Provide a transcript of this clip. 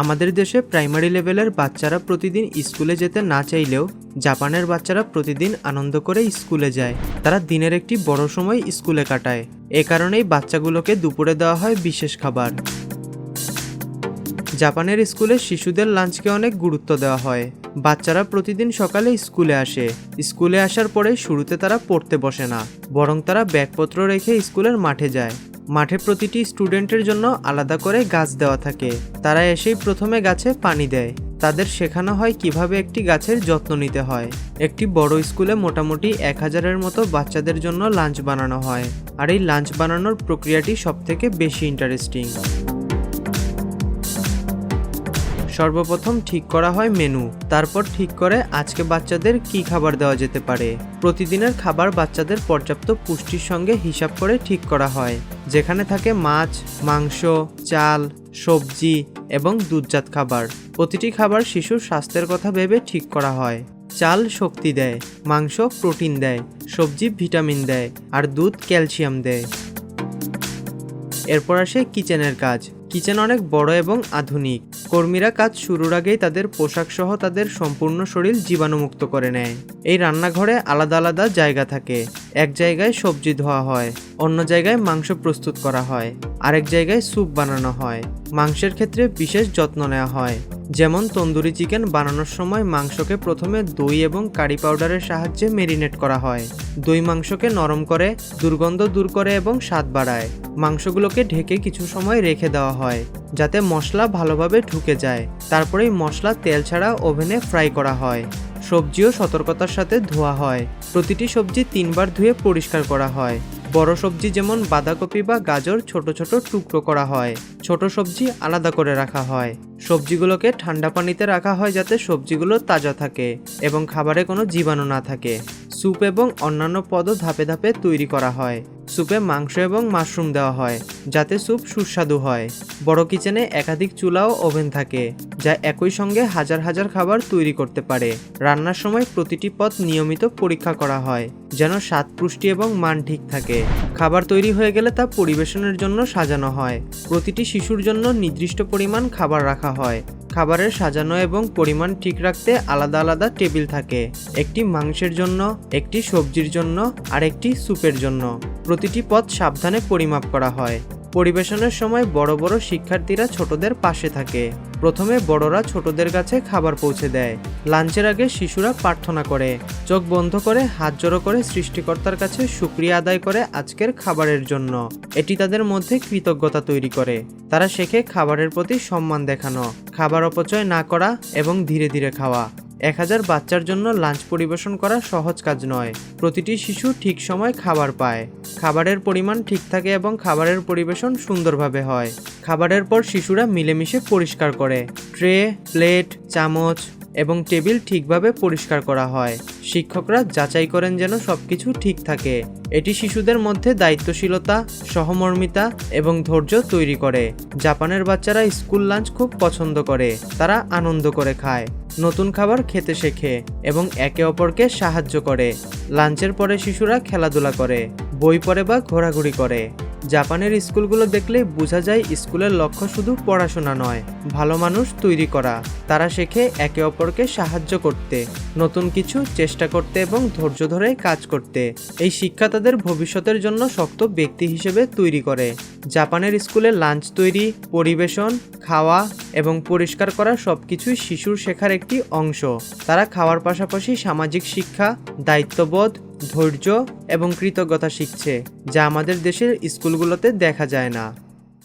আমাদের দেশে প্রাইমারি লেভেলের বাচ্চারা প্রতিদিন স্কুলে যেতে না চাইলেও জাপানের বাচ্চারা প্রতিদিন আনন্দ করে স্কুলে যায়। তারা দিনের একটি বড় সময় স্কুলে কাটায়। এ কারণেই বাচ্চাগুলোকে দুপুরে দেওয়া হয় বিশেষ খাবার। জাপানের স্কুলে শিশুদের লাঞ্চকে অনেক গুরুত্ব দেওয়া হয়। বাচ্চারা প্রতিদিন সকালে স্কুলে আসে। স্কুলে আসার পরে শুরুতে তারা পড়তে বসে না, বরং তারা ব্যাগপত্র রেখে স্কুলের মাঠে যায়। মাঠে প্রতিটি স্টুডেন্টের জন্য আলাদা করে গাছ দেওয়া থাকে। তারা এসেই প্রথমে গাছে পানি দেয়। তাদের শেখানো হয় কিভাবে একটি গাছের যত্ন নিতে হয়। একটি বড় স্কুলে মোটামুটি 1000-এর মতো বাচ্চাদের জন্য লাঞ্চ বানানো হয়। আর এই লাঞ্চ বানানোর প্রক্রিয়াটি সবথেকে বেশি ইন্টারেস্টিং। সর্বপ্রথম ঠিক করা হয় মেনু। তারপর ঠিক করে আজকে বাচ্চাদের কি খাবার দেওয়া যেতে পারে। প্রতিদিনের খাবার বাচ্চাদের পর্যাপ্ত পুষ্টির সঙ্গে হিসাব করে ঠিক করা হয়, যেখানে থাকে মাছ, মাংস, চাল, সবজি এবং দুধজাত খাবার। প্রতিটি খাবার শিশুর স্বাস্থ্যের কথা ভেবে ঠিক করা হয়। চাল শক্তি দেয়, মাংস প্রোটিন দেয়, সবজি ভিটামিন দেয়, আর দুধ ক্যালসিয়াম দেয়। এরপর আসে কিচেনের কাজ। কিচেন অনেক বড় এবং আধুনিক। কর্মীরা কাজ শুরুর আগেই তাদের পোশাক সহ তাদের সম্পূর্ণ শরীর জীবাণুমুক্ত করে নেয়। এই রান্নাঘরে আলাদা আলাদা জায়গা থাকে। এক জায়গায় সবজি ধোয়া হয়, অন্য জায়গায় মাংস প্রস্তুত করা হয়, আরেক জায়গায় স্যুপ বানানো হয়। মাংসের ক্ষেত্রে বিশেষ যত্ন নেওয়া হয়, যেমন তন্দুরি চিকেন বানানোর সময় মাংসকে প্রথমে দই এবং কারি পাউডারের সাহায্যে মেরিনেট করা হয়। দই মাংসকে নরম করে, দুর্গন্ধ দূর করে এবং স্বাদ বাড়ায়। মাংসগুলোকে ঢেকে কিছু সময় রেখে দেওয়া হয়, যাতে মশলা ভালোভাবে ঢুকে যায়। তারপরেই মশলা তেল ছাড়া ওভেনে ফ্রাই করা হয়। সবজিও সতর্কতার সাথে ধোয়া হয়। প্রতিটি সবজি 3 বার ধুয়ে পরিষ্কার করা হয়। বড় সবজি যেমন বাঁধাকপি বা গাজর ছোট ছোট টুকরো করা হয়। ছোট সবজি আলাদা করে রাখা হয়। সবজিগুলোকে ঠান্ডা পানিতে রাখা হয় যাতে সবজিগুলো তাজা থাকে এবং খাবারে কোনো জীবাণু না থাকে। স্যুপ এবং অন্যান্য পদও ধাপে ধাপে তৈরি করা হয়। স্যুপে মাংস এবং মাশরুম দেওয়া হয় যাতে স্যুপ সুস্বাদু হয়। বড় কিচেনে একাধিক চুলা ও ওভেন থাকে, যা একই সঙ্গে হাজার হাজার খাবার তৈরি করতে পারে। রান্নার সময় প্রতিটি পদ নিয়মিত পরীক্ষা করা হয় যেন স্বাদ, পুষ্টি এবং মান ঠিক থাকে। খাবার তৈরি হয়ে গেলে তা পরিবেশনের জন্য সাজানো হয়। প্রতিটি শিশুর জন্য নির্দিষ্ট পরিমাণ খাবার রাখা হয়। খাবারের সাজানো এবং পরিমাণ ঠিক রাখতে আলাদা আলাদা টেবিল থাকে, একটি মাংসের জন্য, একটি সবজির জন্য, আর একটি স্যুপের জন্য। প্রতিটি পদ সাবধানে পরিমাপ করা হয়। পরিবেশনের সময় বড় বড় শিক্ষার্থীরা ছোটদের পাশে থাকে। প্রথমে বড়রা ছোটদের কাছে খাবার পৌঁছে দেয়। লাঞ্চের আগে শিশুরা প্রার্থনা করে, চোখ বন্ধ করে হাত জড়ো করে সৃষ্টিকর্তার কাছে শুকরিয়া আদায় করে আজকের খাবারের জন্য। এটি তাদের মধ্যে কৃতজ্ঞতা তৈরি করে। তারা শেখে খাবারের প্রতি সম্মান দেখানো, খাবার অপচয় না করা এবং ধীরে ধীরে খাওয়া। 1000 বাচ্চার জন্য লাঞ্চ পরিবেশন করা সহজ কাজ নয়। প্রতিটি শিশু ঠিক সময় খাবার পায়, খাবারের পরিমাণ ঠিক থাকে এবং খাবারের পরিবেশন সুন্দরভাবে হয়। খাবারের পর শিশুরা মিলেমিশে পরিষ্কার করে। ট্রে, প্লেট, চামচ এবং টেবিল ঠিকভাবে পরিষ্কার করা হয়। শিক্ষকরা যাচাই করেন যেন সবকিছু ঠিক থাকে। এটি শিশুদের মধ্যে দায়িত্বশীলতা, সহমর্মিতা এবং ধৈর্য তৈরি করে। জাপানের বাচ্চারা স্কুল লাঞ্চ খুব পছন্দ করে। তারা আনন্দ করে খায়, নতুন খাবার খেতে শেখে এবং একে অপরকে সাহায্য করে। লাঞ্চের পরে শিশুরা খেলাধুলা করে, বই পড়ে বা ঘোরাঘুরি করে। জাপানের স্কুলগুলো দেখলে বোঝা যায় স্কুলের লক্ষ্য শুধু পড়াশোনা নয়, ভালো মানুষ তৈরি করা। তারা শেখে একে অপরকে সাহায্য করতে, নতুন কিছু চেষ্টা করতে এবং ধৈর্য ধরে কাজ করতে। এই শিক্ষা তাদের ভবিষ্যতের জন্য শক্ত ব্যক্তি হিসেবে তৈরি করে। জাপানের স্কুলে লাঞ্চ তৈরি, পরিবেশন, খাওয়া এবং পরিষ্কার করা সবকিছুই শিশুর শেখার একটি অংশ। তারা খাওয়ার পাশাপাশি সামাজিক শিক্ষা, দায়িত্ববোধ, ধৈর্য এবং কৃতজ্ঞতা শিখছে, যা আমাদের দেশের স্কুলগুলোতে দেখা যায় না।